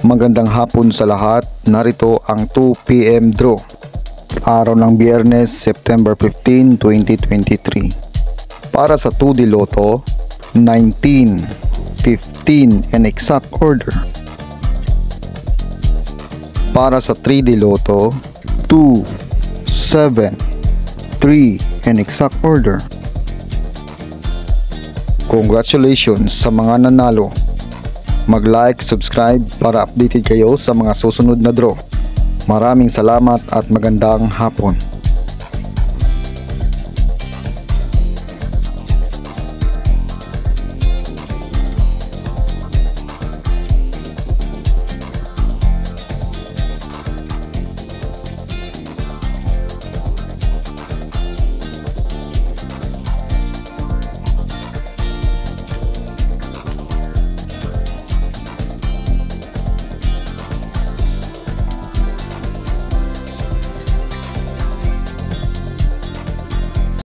Magandang hapon sa lahat. Narito ang 2 PM draw. Araw ng Biyernes, September 15, 2023. Para sa 2D Lotto, 19, 15 in exact order. Para sa 3D Lotto, 2, 7, 3 in exact order. Congratulations sa mga nanalo. Mag-like, subscribe para updated kayo sa mga susunod na draw. Maraming salamat at magandang hapon.